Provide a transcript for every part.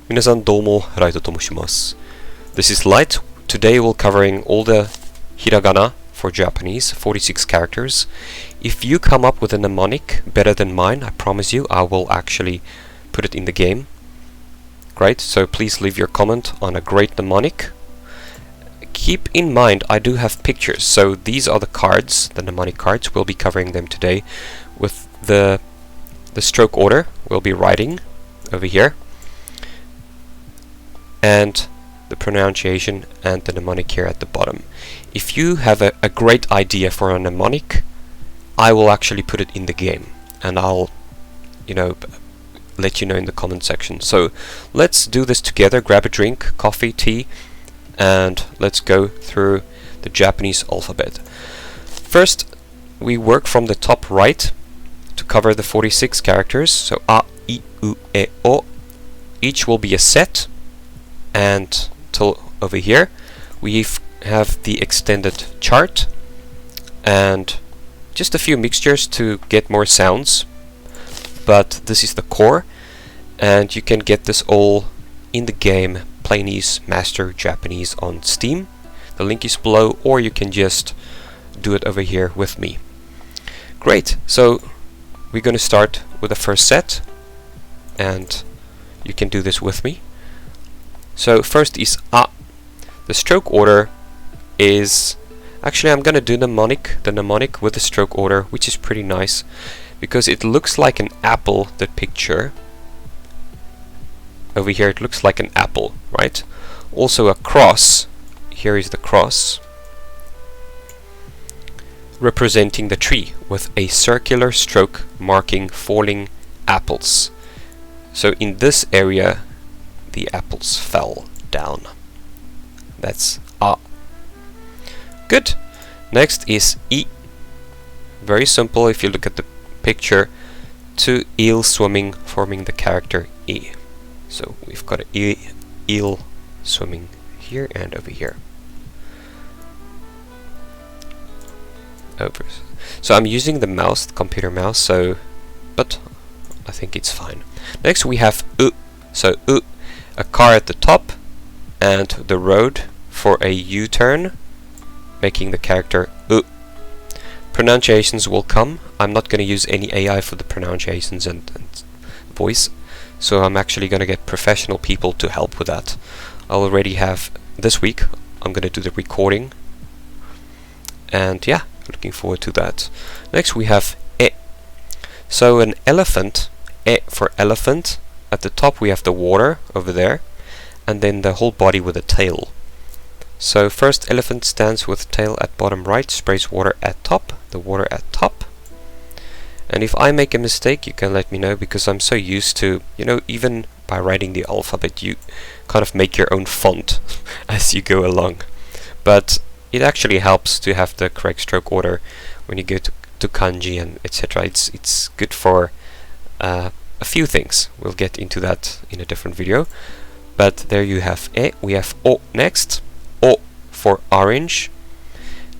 皆さんどうも、ライトと申します。This is Light. Today we'll covering all the Hiragana for Japanese, 46 characters. If you come up with a mnemonic better than mine, I promise you I will actually put it in the game. Great, so please leave your comment on a great mnemonic. Keep in mind I do have pictures, so these are the cards, the mnemonic cards. We'll be covering them today with the stroke order. We'll be writing over here. And the pronunciation and the mnemonic here at the bottom. If you have a great idea for a mnemonic, I will actually put it in the game and I'll let you know in the comment section. So let's do this together. Grab a drink, coffee, tea, and let's go through the Japanese alphabet. First, we work from the top right to cover the 46 characters. So a, I, u, e, o. Each will be a set. And till over here we have the extended chart and just a few mixtures to get more sounds, but this is the core, and you can get this all in the game PLAYNESE Master Japanese on Steam. The link is below, or you can just do it over here with me. Great, so we're going to start with the first set, and you can do this with me. So first is a. The stroke order is actually I'm gonna do the mnemonic with the stroke order, which is pretty nice because it looks like an apple. The picture over here, it looks like an apple, right? Also a cross. Here is the cross representing the tree with a circular stroke marking falling apples. So in this area the apples fell down. That's a. Good. Next is I. Very simple. If you look at the picture, two eels swimming, forming the character I. So we've got an eel swimming here and over here. Over. So I'm using the mouse, the computer mouse, but I think it's fine. Next we have U. So U. A car at the top and the road for a U-turn, making the character U. Pronunciations will come. I'm not going to use any AI for the pronunciations and voice, so I'm actually going to get professional people to help with that. I already have this week. I'm going to do the recording, and yeah, looking forward to that. Next we have E. So an elephant, E for elephant. At the top we have the water over there, and then the whole body with a tail. So first elephant stands with tail at bottom right, sprays water at top, the water at top. And if I make a mistake, you can let me know, because I'm so used to, even by writing the alphabet, you kind of make your own font as you go along. But it actually helps to have the correct stroke order when you go to kanji and etc. It's good for a few things. We'll get into that in a different video. But there you have E. We have O next. O for orange.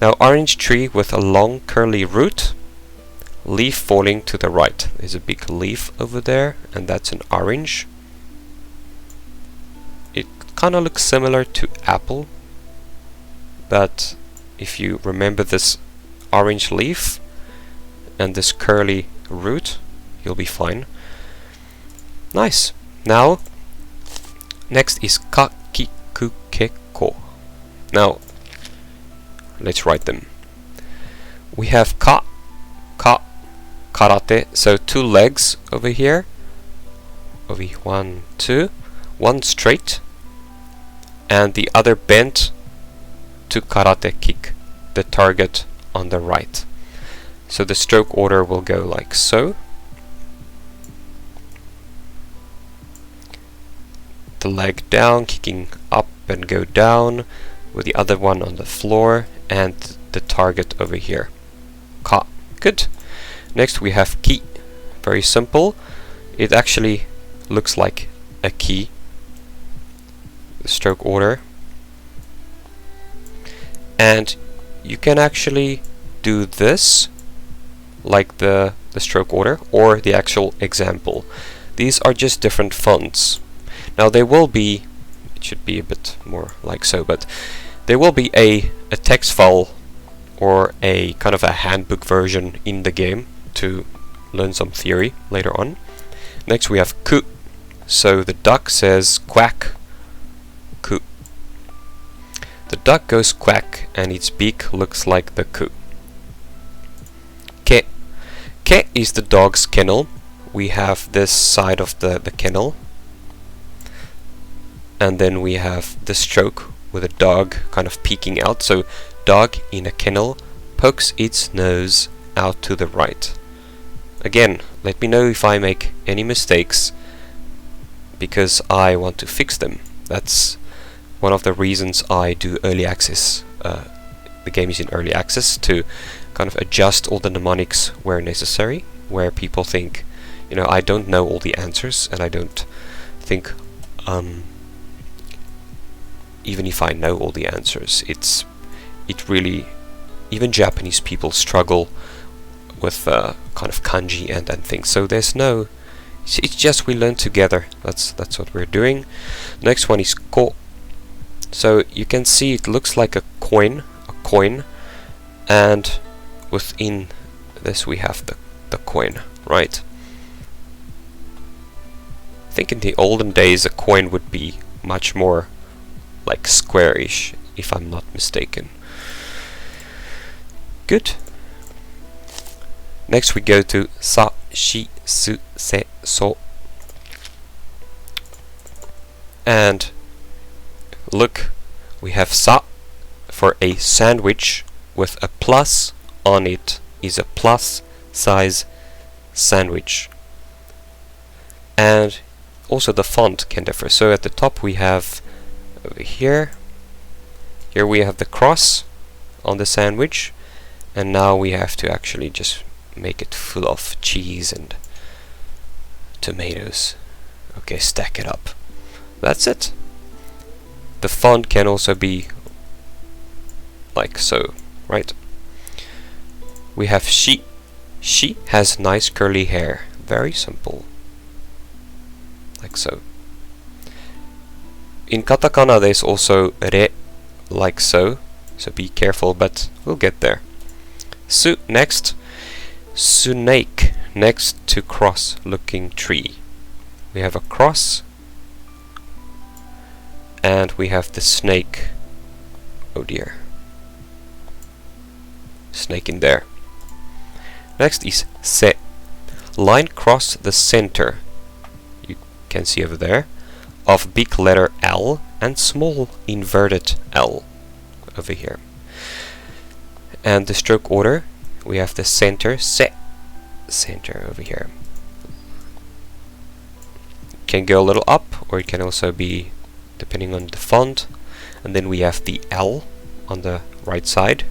Now orange tree with a long curly root. Leaf falling to the right. There's a big leaf over there, and that's an orange. It kind of looks similar to apple, but if you remember this orange leaf and this curly root, you'll be fine. Nice. Now, next is ka, ki, ku, ke, ko. Now, let's write them. We have ka, karate. So two legs over here. Over 1, 2. One straight, and the other bent to karate kick, the target on the right. So the stroke order will go like so. The leg down, kicking up and go down, with the other one on the floor, and the target over here. Ka. Good. Next we have ki. Very simple. It actually looks like a key. The stroke order. And you can actually do this like the stroke order or the actual example. These are just different fonts. Now there will be, it should be a bit more like so, but there will be a text file or a kind of a handbook version in the game to learn some theory later on. Next we have ku. So the duck says quack, ku. The duck goes quack and its beak looks like the ku. Ke. Ke is the dog's kennel. We have this side of the kennel. And then we have the stroke with a dog kind of peeking out. So dog in a kennel pokes its nose out to the right. Again, let me know if I make any mistakes, because I want to fix them. That's one of the reasons I do early access. The game is in early access to kind of adjust all the mnemonics where necessary, where people think, you know, I don't know all the answers, and I don't think even if I know all the answers, it really, even Japanese people struggle with kind of kanji and things. So there's no, it's just we learn together. That's what we're doing. Next one is ko. So you can see it looks like a coin, and within this we have the coin, right? I think in the olden days a coin would be much more like squarish, if I'm not mistaken. Good. Next we go to sa, shi, su, se, so. And look, we have sa for a sandwich with a plus on it, is a plus size sandwich. And also the font can differ. So at the top we have over here we have the cross on the sandwich, and now we have to actually just make it full of cheese and tomatoes. Okay, stack it up. That's it. The font can also be like so, right? We have she. She has nice curly hair. Very simple. Like so. In katakana there's also re, like so. So be careful, but we'll get there. Su next. Snake next to cross looking tree. We have a cross, and we have the snake. Oh dear. Snake in there. Next is se. Line cross the center. You can see over there of big letter L and small inverted L over here. And the stroke order, we have the center, se, center over here. Can go a little up, or it can also be depending on the font. And then we have the L on the right side,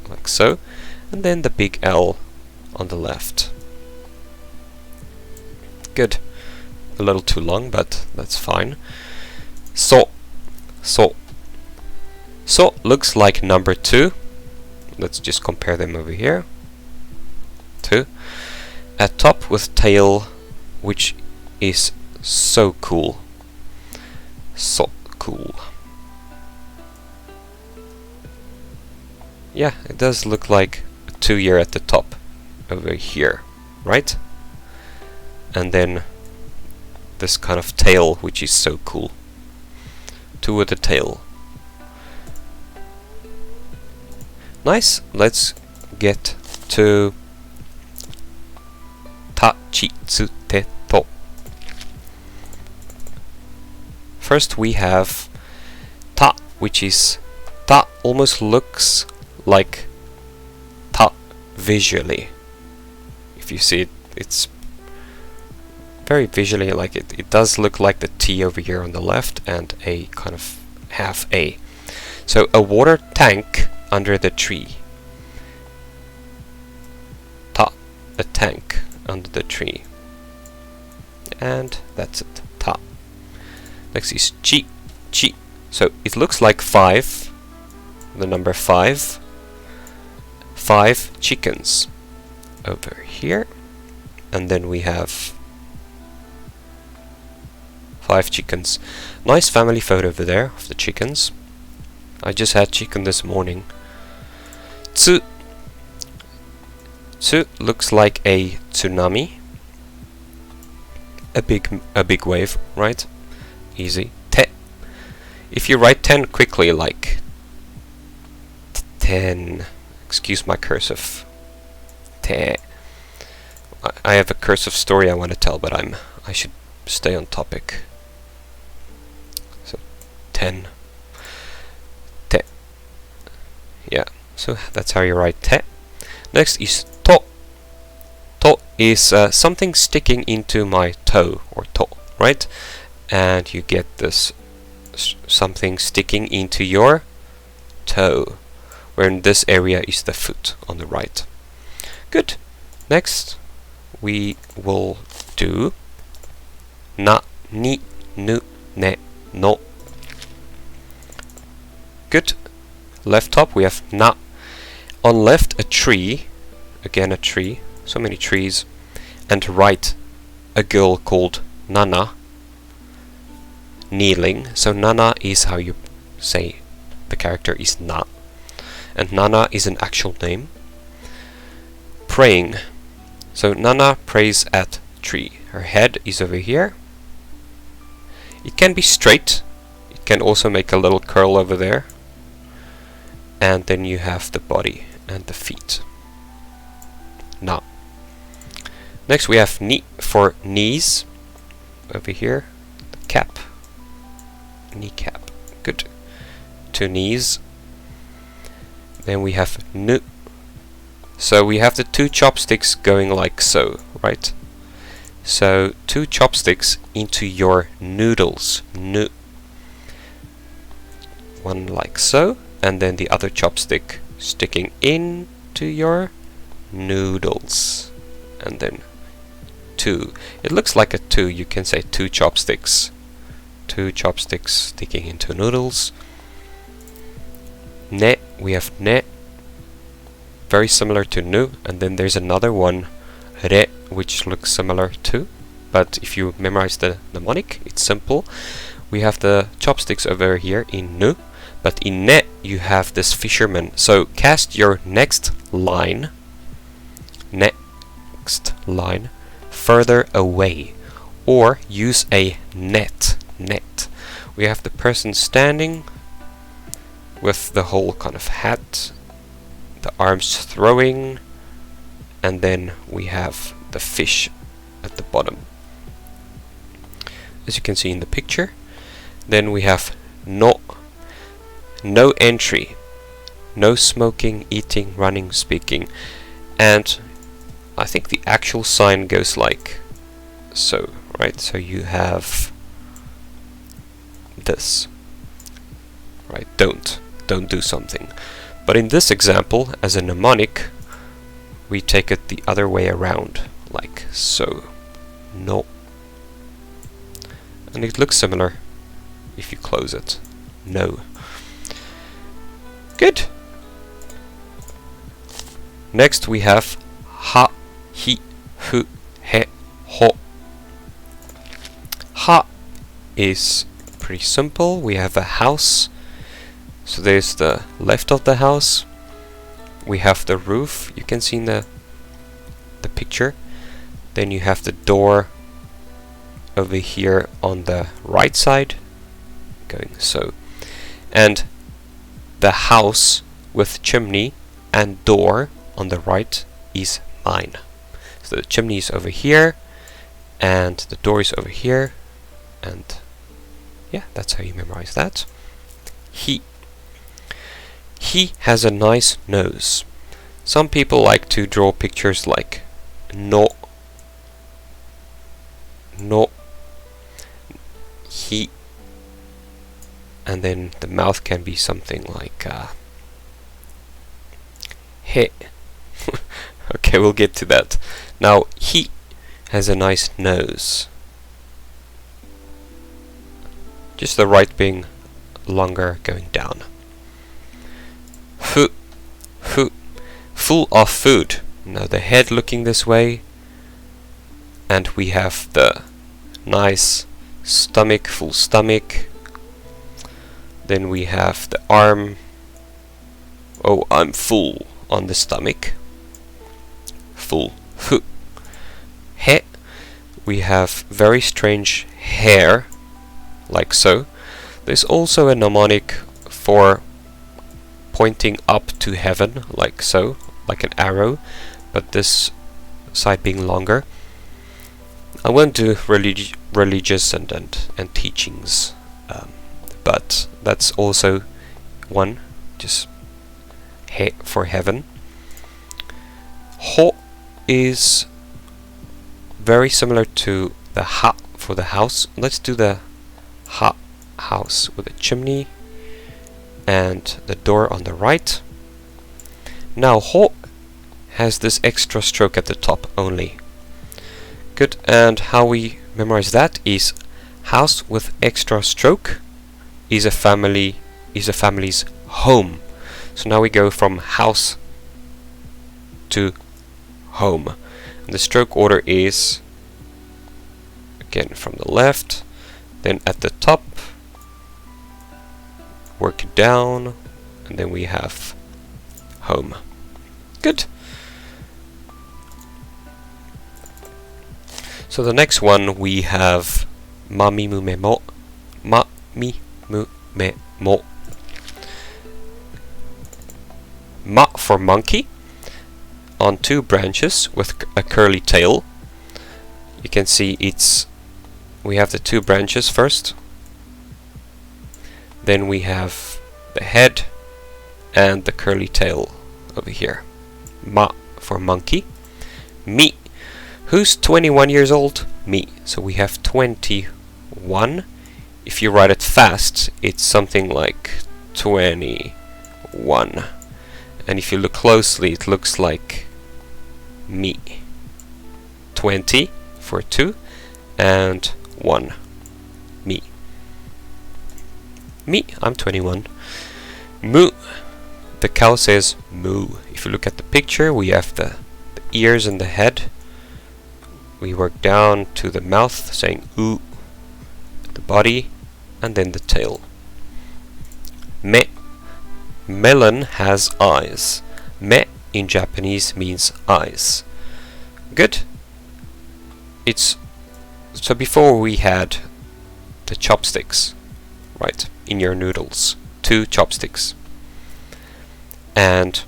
like so, and then the big L on the left. Good. A little too long, but that's fine. So looks like number 2. Let's just compare them over here. 2. At top with tail, which is so cool. So cool. Yeah, it does look like a 2 here at the top over here, right? And then this kind of tail, which is so cool. 2 with the tail. Nice. Let's get to ta, chi, tsu, te, to. First we have ta, which is ta almost looks like ta visually. If you see it, it's very visually like it. It does look like the T over here on the left and a kind of half A. So a water tank under the tree. Ta, a tank under the tree. And that's it. Ta. Next is chi, chi. So it looks like 5, the number 5. 5 chickens over here. And then we have 5 chickens. Nice family photo over there of the chickens. I just had chicken this morning. Tsu. Tsu looks like a tsunami. A big wave, right? Easy. Te. If you write 10 quickly, like 10, excuse my cursive. Te. I have a cursive story I want to tell, but I should stay on topic. So 10. Te. Yeah, so that's how you write te. Next is to. To is something sticking into my toe, or to, right? And you get this something sticking into your toe, where in this area is the foot on the right. Good. Next we will do na, ni, nu, ne, no. Good. Left top we have na. On left a tree, again a tree, so many trees, and right a girl called Nana kneeling. So Nana is how you say the character is na, and Nana is an actual name. Praying. So Nana prays at tree. Her head is over here. It can be straight. It can also make a little curl over there. And then you have the body and the feet. Na. Next we have ni for knees. Over here. The cap. Kneecap. Good. 2 knees. Then we have nu. So we have the 2 chopsticks going like so, right? So 2 chopsticks into your noodles. Nu. One like so, and then the other chopstick sticking into your noodles. And then 2. It looks like a 2, you can say 2 chopsticks. 2 chopsticks sticking into noodles. Ne, we have ne. Very similar to nu, and then there's another one, re, which looks similar to, but if you memorize the mnemonic, it's simple. We have the chopsticks over here in nu, but in ne you have this fisherman. So cast your next line further away, or use a net. We have the person standing with the whole kind of hat, the arms throwing, and then we have the fish at the bottom, as you can see in the picture. Then we have no entry, no smoking, eating, running, speaking, and I think the actual sign goes like so, right? So you have this, right? Don't do something. But in this example, as a mnemonic, we take it the other way around, like so. No. And it looks similar if you close it. No. Good. Next we have ha, hi, hu, he, ho. Ha is pretty simple. We have a house. So there's the left of the house. We have the roof, you can see in the picture. Then you have the door over here on the right side, going so. And the house with chimney and door on the right is mine. So the chimney is over here, and the door is over here, and yeah, that's how you memorize that. He has a nice nose. Some people like to draw pictures like no, he, and then the mouth can be something like he. Okay, we'll get to that. Now he has a nice nose. Just the right being longer going down. Fu, full of food. Now the head looking this way, and we have the nice stomach, full stomach. Then we have the arm. Oh, I'm full on the stomach. Full. Fu. He. We have very strange hair, like so. There's also a mnemonic for pointing up to heaven, like so, like an arrow, but this side being longer. I won't do religious and teachings, but that's also one, just he for heaven. Ho is very similar to the ha for the house. Let's do the ha house with a chimney and the door on the right. Now ho has this extra stroke at the top only. Good, and how we memorize that is house with extra stroke is a family's home. So now we go from house to home. And the stroke order is again from the left, then at the top, work it down, and then we have home. Good. So the next one we have mami mu me mo. Ma-mi mu me mo. Ma for monkey, on two branches with a curly tail. You can see we have the two branches first. Then we have the head and the curly tail over here. Ma for monkey. Mi. Who's 21 years old? Me. So we have 21. If you write it fast, it's something like 21. And if you look closely, it looks like me. 20 for 2 and 1. Me. Me, I'm 21. Moo. The cow says moo. If you look at the picture, we have the ears and the head. We work down to the mouth, saying oo, the body, and then the tail. Me. Melon has eyes. Me in Japanese means eyes. Good. So before we had the chopsticks, right, in your noodles, 2 chopsticks. And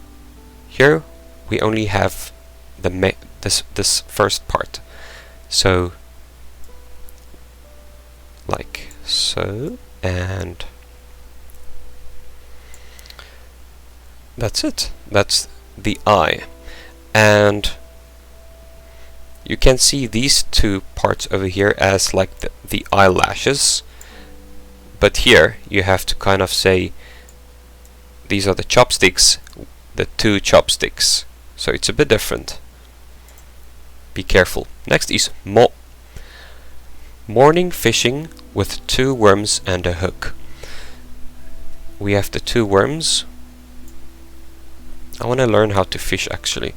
here we only have the this first part. So like so, and that's it. That's the eye. And you can see these 2 parts over here as like the eyelashes, but here you have to kind of say these are the chopsticks, the 2 chopsticks, so it's a bit different. Be careful. Next is mo. Morning fishing with 2 worms and a hook. We have the 2 worms. I want to learn how to fish actually.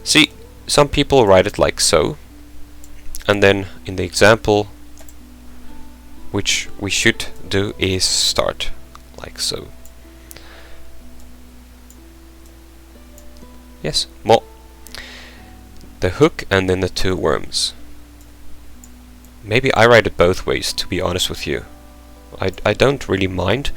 See, some people write it like so, and then in the example, which we should do, is start like so. Yes, mo. The hook and then the 2 worms. Maybe I write it both ways, to be honest with you. I don't really mind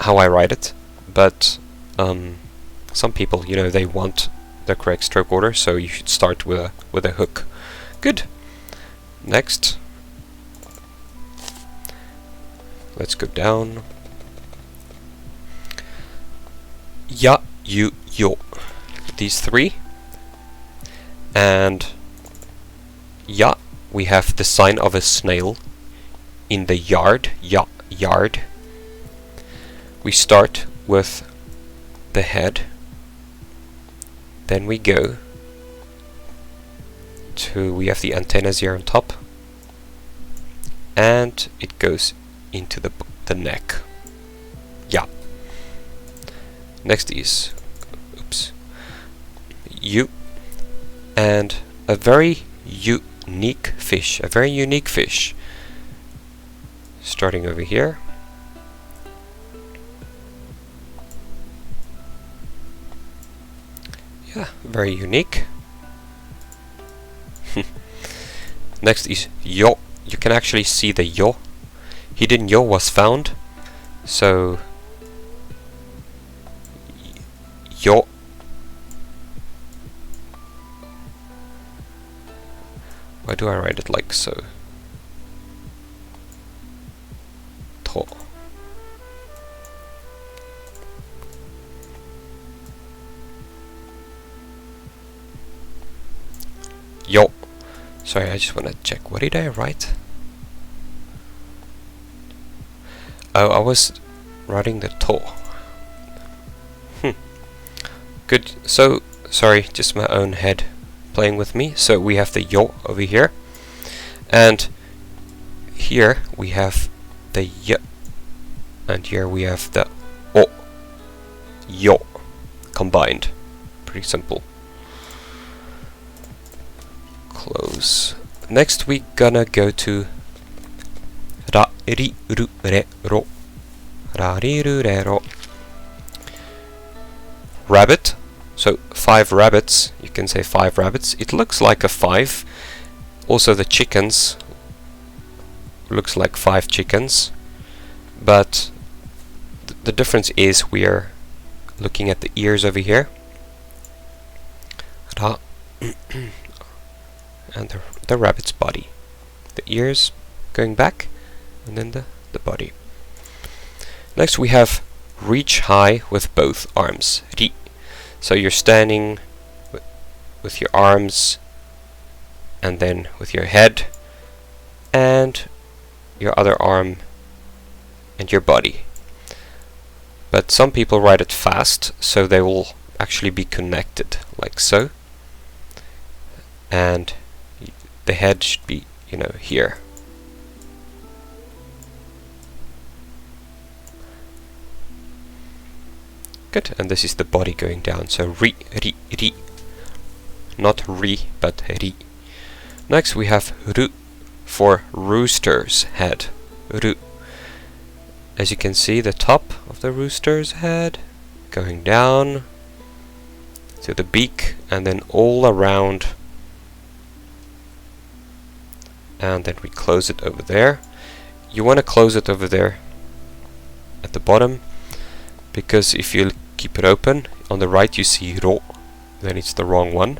how I write it, but some people, you know, they want the correct stroke order, so you should start with a hook. Good. Next. Let's go down. Ya, you, yo. These 3. And ya, we have the sign of a snail in the yard. Ya, yard. We start with the head. Then we go to, we have the antennas here on top, and it goes into the neck. Yeah. Next is, oops, you, and a very unique fish. A very unique fish. starting over here. Yeah, very unique. Next is yo. You can actually see the yo. Hidden yo was found. So yo. Why do I write it like so? To. Yo. Sorry, I just want to check. What did I write? Oh, I was writing the to. Good. So, sorry, just my own head playing with me. So we have the yo over here. And here we have the y. And here we have the o. Yo. Combined. Pretty simple. Close. Next we gonna go to ra, ri, ru, re, ro. Ra, ri, ru, re, ro. Rabbit. So 5 rabbits. You can say 5 rabbits. It looks like a 5. Also the chickens. Looks like 5 chickens. But the difference is we are looking at the ears over here. Ra. And the rabbit's body. The ears going back, and then the body. Next we have reach high with both arms. Ri. So you're standing with your arms, and then with your head, and your other arm, and your body. But some people write it fast, so they will actually be connected, like so. And the head should be, you know, here. Good, and this is the body going down. So ri, ri, ri. Not ri, but ri. Next we have ru for rooster's head. Ru. As you can see, the top of the rooster's head going down to the beak, and then all around. And then we close it over there. You want to close it over there at the bottom, because if you keep it open, on the right you see ro, then it's the wrong one.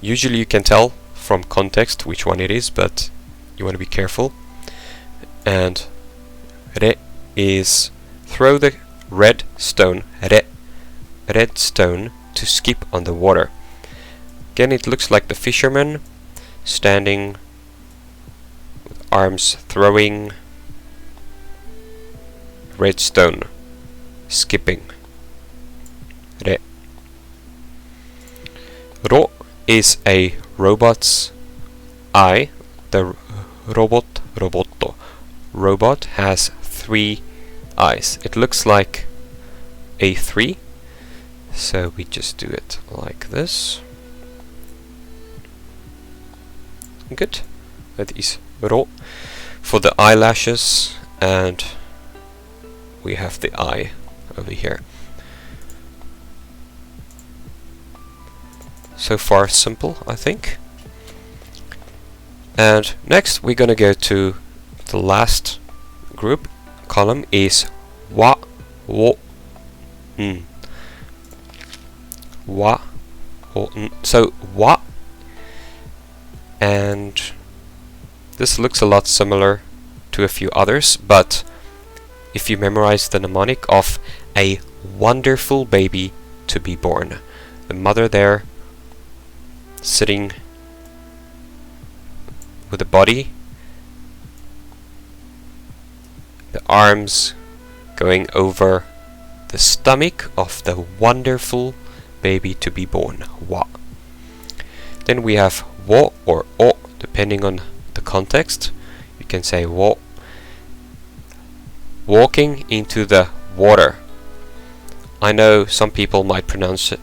Usually you can tell from context which one it is, but you want to be careful. And re is throw the red stone, red stone, to skip on the water. Again, it looks like the fisherman standing, arms throwing red stone, skipping. Re. Ro is a robot's eye. The robot has 3 eyes. It looks like a 3, so we just do it like this. Good. That is ro for the eyelashes, and we have the eye over here. So far simple, I think. And next we're gonna go to the last group column is wa, wo, n. Wa, wo, n. So wa, and this looks a lot similar to a few others, but if you memorize the mnemonic of a wonderful baby to be born, the mother there sitting with the body, the arms going over the stomach of the wonderful baby to be born. Wa. Then we have wo or o, depending on the context. You can say wo. Walking into the water. I know some people might pronounce it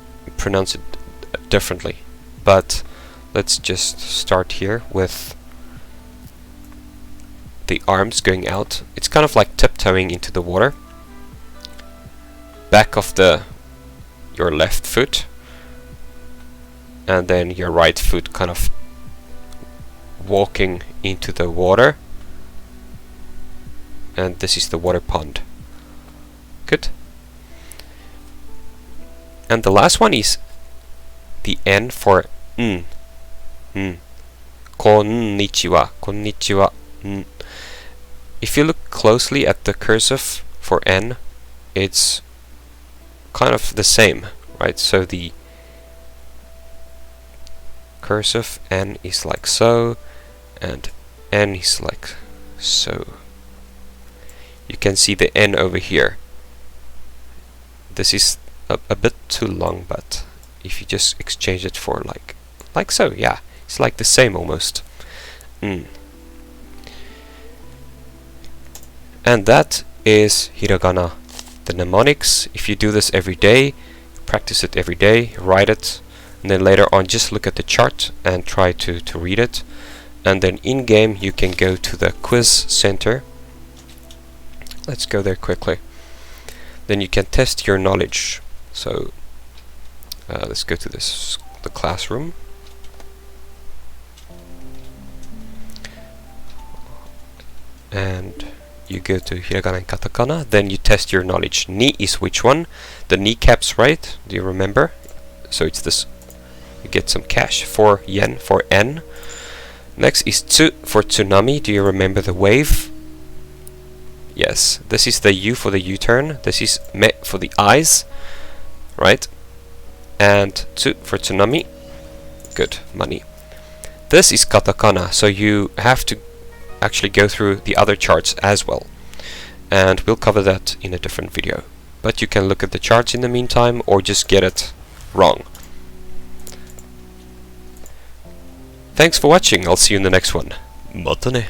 differently, but let's just start here with the arms going out. It's kind of like tiptoeing into the water. Back of your left foot, and then your right foot kind of walking into the water. And this is the water pond. Good. And the last one is the N for n. Konnichiwa. Konnichiwa. N. If you look closely at the cursive for N, it's kind of the same, right? So the cursive N is like so, and N is like so. You can see the N over here. This is a bit too long, but if you just exchange it for like so, yeah, it's like the same almost. And that is hiragana, the mnemonics. If you do this every day, practice it every day, write it, and then later on just look at the chart and try to read it. And then in game you can go to the quiz center. Let's go there quickly. Then you can test your knowledge. So let's go to the classroom. And you go to hiragana and katakana. Then you test your knowledge. Ni is which one? The kneecaps, right? Do you remember? So it's this. You get some cash. 4 yen for N. Next is tsu for tsunami. Do you remember the wave? Yes, this is the U for the U-turn. This is me for the eyes, right? And tsu for tsunami. Good, money. This is katakana, so you have to actually go through the other charts as well. And we'll cover that in a different video. But you can look at the charts in the meantime, or just get it wrong. Thanks for watching. I'll see you in the next one. Mata ne.